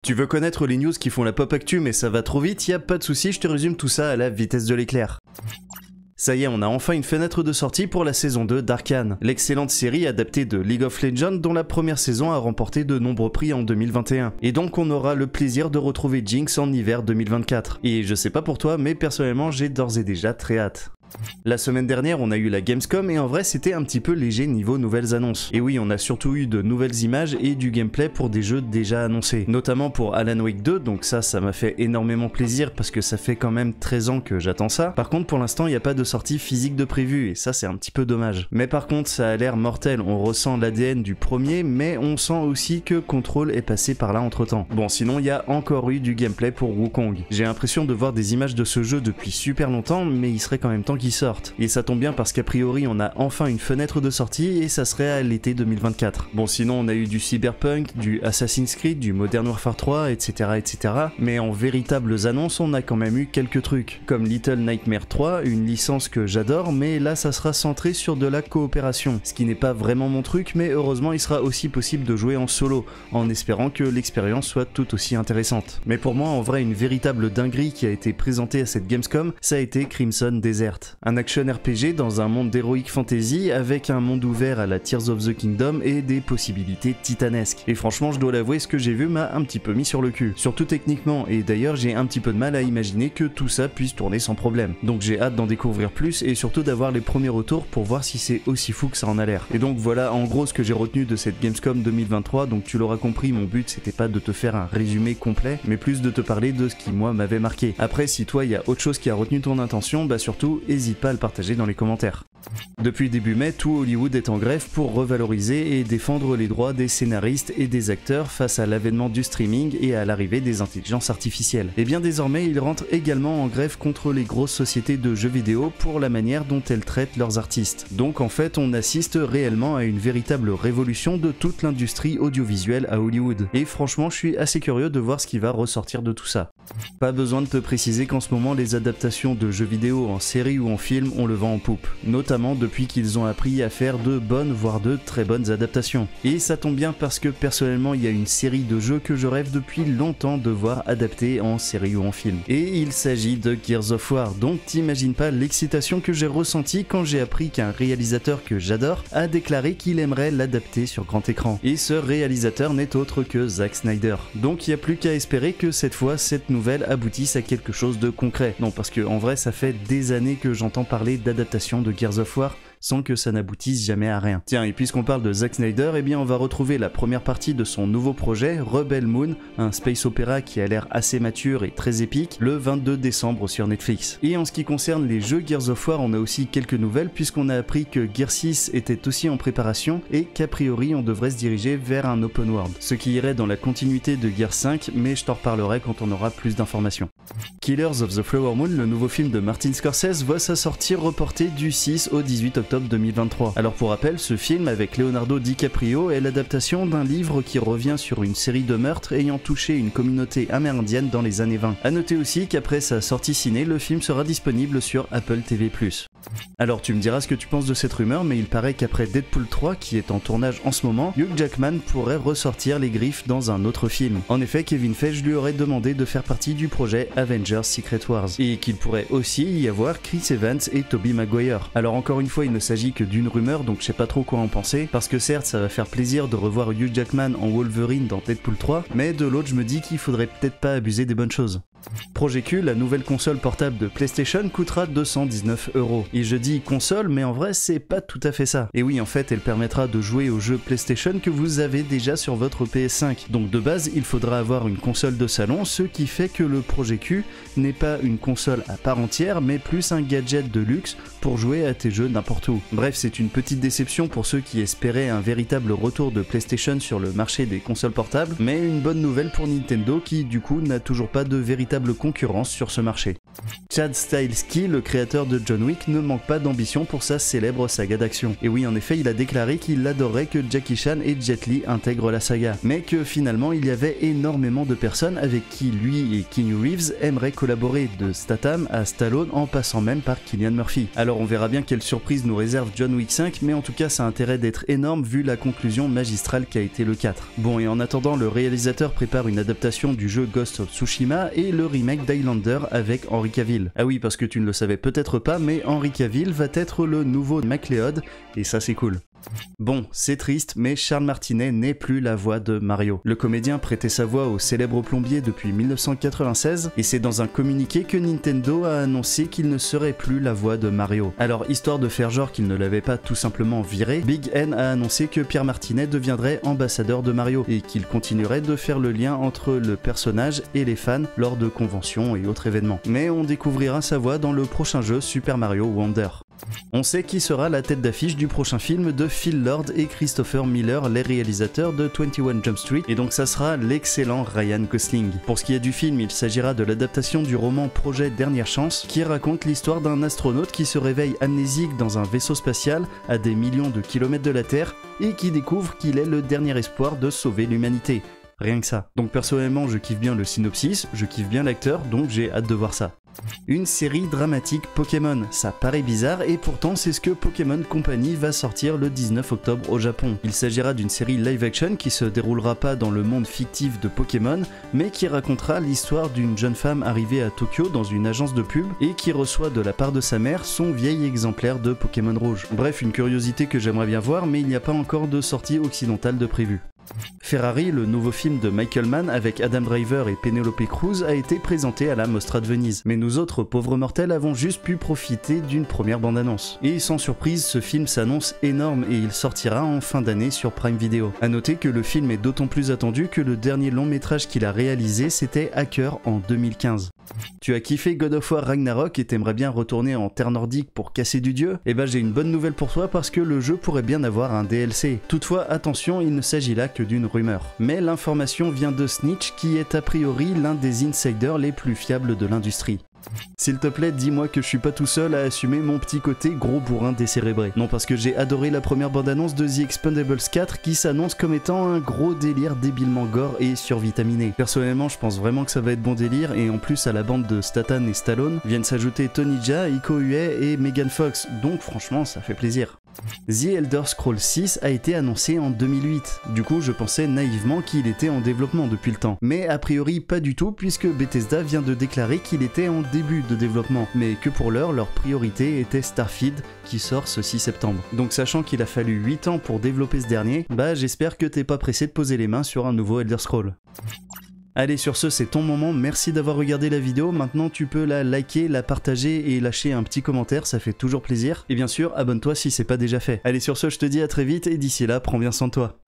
Tu veux connaître les news qui font la pop actu mais ça va trop vite, y a pas de souci, je te résume tout ça à la vitesse de l'éclair. Ça y est, on a enfin une fenêtre de sortie pour la saison 2 d'Arcane, l'excellente série adaptée de League of Legends dont la première saison a remporté de nombreux prix en 2021. Et donc on aura le plaisir de retrouver Jinx en hiver 2024. Et je sais pas pour toi, mais personnellement j'ai d'ores et déjà très hâte. La semaine dernière, on a eu la Gamescom et en vrai c'était un petit peu léger niveau nouvelles annonces. Et oui, on a surtout eu de nouvelles images et du gameplay pour des jeux déjà annoncés. Notamment pour Alan Wake 2, donc ça m'a fait énormément plaisir parce que ça fait quand même 13 ans que j'attends ça. Par contre, pour l'instant, il n'y a pas de sortie physique de prévu et ça c'est un petit peu dommage. Mais par contre, ça a l'air mortel, on ressent l'ADN du premier, mais on sent aussi que Control est passé par là entre temps. Bon, sinon il y a encore eu du gameplay pour Wukong. J'ai l'impression de voir des images de ce jeu depuis super longtemps, mais il serait quand même temps qui sortent. Et ça tombe bien parce qu'a priori on a enfin une fenêtre de sortie et ça serait à l'été 2024. Bon, sinon on a eu du Cyberpunk, du Assassin's Creed, du Modern Warfare 3, etc. Mais en véritables annonces on a quand même eu quelques trucs, comme Little Nightmares 3, une licence que j'adore, mais là ça sera centré sur de la coopération, ce qui n'est pas vraiment mon truc, mais heureusement il sera aussi possible de jouer en solo, en espérant que l'expérience soit tout aussi intéressante. Mais pour moi en vrai une véritable dinguerie qui a été présentée à cette Gamescom, ça a été Crimson Desert. Un action RPG dans un monde d'heroic fantasy avec un monde ouvert à la Tears of the Kingdom et des possibilités titanesques. Et franchement, je dois l'avouer, ce que j'ai vu m'a un petit peu mis sur le cul. Surtout techniquement, et d'ailleurs j'ai un petit peu de mal à imaginer que tout ça puisse tourner sans problème. Donc j'ai hâte d'en découvrir plus et surtout d'avoir les premiers retours pour voir si c'est aussi fou que ça en a l'air. Et donc voilà en gros ce que j'ai retenu de cette Gamescom 2023, donc tu l'auras compris, mon but c'était pas de te faire un résumé complet, mais plus de te parler de ce qui moi m'avait marqué. Après si toi il y a autre chose qui a retenu ton attention, bah surtout hésite pas à le partager dans les commentaires. Depuis début mai, tout Hollywood est en grève pour revaloriser et défendre les droits des scénaristes et des acteurs face à l'avènement du streaming et à l'arrivée des intelligences artificielles. Et bien désormais, ils rentrent également en grève contre les grosses sociétés de jeux vidéo pour la manière dont elles traitent leurs artistes. Donc en fait, on assiste réellement à une véritable révolution de toute l'industrie audiovisuelle à Hollywood. Et franchement, je suis assez curieux de voir ce qui va ressortir de tout ça. Pas besoin de te préciser qu'en ce moment, les adaptations de jeux vidéo en série ou en film, on le vend en poupe. Notamment depuis qu'ils ont appris à faire de bonnes voire de très bonnes adaptations. Et ça tombe bien parce que personnellement il y a une série de jeux que je rêve depuis longtemps de voir adaptés en série ou en film. Et il s'agit de Gears of War, donc t'imagines pas l'excitation que j'ai ressentie quand j'ai appris qu'un réalisateur que j'adore a déclaré qu'il aimerait l'adapter sur grand écran. Et ce réalisateur n'est autre que Zack Snyder. Donc il n'y a plus qu'à espérer que cette fois cette nouvelle aboutisse à quelque chose de concret. Non, parce que en vrai ça fait des années que j'entends parler d'adaptation de Gears of War sans que ça n'aboutisse jamais à rien. Tiens, et puisqu'on parle de Zack Snyder, eh bien on va retrouver la première partie de son nouveau projet, Rebel Moon, un space opéra qui a l'air assez mature et très épique, le 22 décembre sur Netflix. Et en ce qui concerne les jeux Gears of War, on a aussi quelques nouvelles puisqu'on a appris que Gears 6 était aussi en préparation et qu'a priori on devrait se diriger vers un open world, ce qui irait dans la continuité de Gears 5, mais je t'en reparlerai quand on aura plus d'informations. Killers of the Flower Moon, le nouveau film de Martin Scorsese, voit sa sortie reportée du 6 au 18 octobre 2023. Alors pour rappel, ce film avec Leonardo DiCaprio est l'adaptation d'un livre qui revient sur une série de meurtres ayant touché une communauté amérindienne dans les années 20. A noter aussi qu'après sa sortie ciné, le film sera disponible sur Apple TV+. Alors tu me diras ce que tu penses de cette rumeur, mais il paraît qu'après Deadpool 3, qui est en tournage en ce moment, Hugh Jackman pourrait ressortir les griffes dans un autre film. En effet, Kevin Feige lui aurait demandé de faire partie du projet Avengers Secret Wars, et qu'il pourrait aussi y avoir Chris Evans et Tobey Maguire. Alors encore une fois, il ne s'agit que d'une rumeur, donc je sais pas trop quoi en penser, parce que certes ça va faire plaisir de revoir Hugh Jackman en Wolverine dans Deadpool 3, mais de l'autre je me dis qu'il faudrait peut-être pas abuser des bonnes choses. Projet Q, la nouvelle console portable de PlayStation, coûtera 219 €. Et je dis console, mais en vrai c'est pas tout à fait ça. Et oui, en fait elle permettra de jouer aux jeux PlayStation que vous avez déjà sur votre PS5. Donc de base il faudra avoir une console de salon, ce qui fait que le Projet Q n'est pas une console à part entière, mais plus un gadget de luxe pour jouer à tes jeux n'importe où. Bref, c'est une petite déception pour ceux qui espéraient un véritable retour de PlayStation sur le marché des consoles portables, mais une bonne nouvelle pour Nintendo qui du coup n'a toujours pas de véritable véritable concurrence sur ce marché. Chad Stahelski, le créateur de John Wick, ne manque pas d'ambition pour sa célèbre saga d'action. Et oui, en effet, il a déclaré qu'il adorerait que Jackie Chan et Jet Li intègrent la saga, mais que finalement il y avait énormément de personnes avec qui lui et Keanu Reeves aimeraient collaborer, de Statham à Stallone en passant même par Cillian Murphy. Alors on verra bien quelle surprise nous réserve John Wick 5, mais en tout cas ça a intérêt d'être énorme vu la conclusion magistrale qu'a été le 4. Bon, et en attendant, le réalisateur prépare une adaptation du jeu Ghost of Tsushima et le remake d'Highlander avec Henry Cavill. Ah oui, parce que tu ne le savais peut-être pas, mais Henry Cavill va être le nouveau MacLeod, et ça c'est cool. Bon, c'est triste, mais Charles Martinet n'est plus la voix de Mario. Le comédien prêtait sa voix au célèbre plombier depuis 1996, et c'est dans un communiqué que Nintendo a annoncé qu'il ne serait plus la voix de Mario. Alors, histoire de faire genre qu'il ne l'avait pas tout simplement viré, Big N a annoncé que Pierre Martinet deviendrait ambassadeur de Mario, et qu'il continuerait de faire le lien entre le personnage et les fans lors de conventions et autres événements. Mais on découvrira sa voix dans le prochain jeu Super Mario Wonder. On sait qui sera la tête d'affiche du prochain film de Phil Lord et Christopher Miller, les réalisateurs de 21 Jump Street, et donc ça sera l'excellent Ryan Gosling. Pour ce qui est du film, il s'agira de l'adaptation du roman Projet Dernière Chance, qui raconte l'histoire d'un astronaute qui se réveille amnésique dans un vaisseau spatial à des millions de kilomètres de la Terre et qui découvre qu'il est le dernier espoir de sauver l'humanité. Rien que ça. Donc personnellement, je kiffe bien le synopsis, je kiffe bien l'acteur, donc j'ai hâte de voir ça. Une série dramatique Pokémon, ça paraît bizarre et pourtant c'est ce que Pokémon Company va sortir le 19 octobre au Japon. Il s'agira d'une série live-action qui se déroulera pas dans le monde fictif de Pokémon, mais qui racontera l'histoire d'une jeune femme arrivée à Tokyo dans une agence de pub et qui reçoit de la part de sa mère son vieil exemplaire de Pokémon Rouge. Bref, une curiosité que j'aimerais bien voir, mais il n'y a pas encore de sortie occidentale de prévue. Ferrari, le nouveau film de Michael Mann avec Adam Driver et Penelope Cruz, a été présenté à la Mostra de Venise. Mais nous autres pauvres mortels avons juste pu profiter d'une première bande-annonce. Et sans surprise, ce film s'annonce énorme et il sortira en fin d'année sur Prime Video. A noter que le film est d'autant plus attendu que le dernier long métrage qu'il a réalisé c'était Hacker en 2015. Tu as kiffé God of War Ragnarok et t'aimerais bien retourner en terre nordique pour casser du dieu? Eh ben j'ai une bonne nouvelle pour toi parce que le jeu pourrait bien avoir un DLC. Toutefois attention, il ne s'agit là que d'une rumeur. Mais l'information vient de Snitch qui est a priori l'un des insiders les plus fiables de l'industrie. S'il te plaît, dis-moi que je suis pas tout seul à assumer mon petit côté gros bourrin décérébré. Non, parce que j'ai adoré la première bande-annonce de The Expendables 4 qui s'annonce comme étant un gros délire débilement gore et survitaminé. Personnellement, je pense vraiment que ça va être bon délire et en plus à la bande de Statham et Stallone viennent s'ajouter Tony Jaa, Iko Uwais et Megan Fox, donc franchement ça fait plaisir. The Elder Scrolls 6 a été annoncé en 2008, du coup je pensais naïvement qu'il était en développement depuis le temps. Mais a priori pas du tout puisque Bethesda vient de déclarer qu'il était en début de développement, mais que pour l'heure leur priorité était Starfield qui sort ce 6 septembre. Donc sachant qu'il a fallu 8 ans pour développer ce dernier, bah j'espère que t'es pas pressé de poser les mains sur un nouveau Elder Scroll. Allez, sur ce, c'est ton moment, merci d'avoir regardé la vidéo, maintenant tu peux la liker, la partager et lâcher un petit commentaire, ça fait toujours plaisir. Et bien sûr, abonne-toi si c'est pas déjà fait. Allez, sur ce, je te dis à très vite et d'ici là, prends bien soin de toi.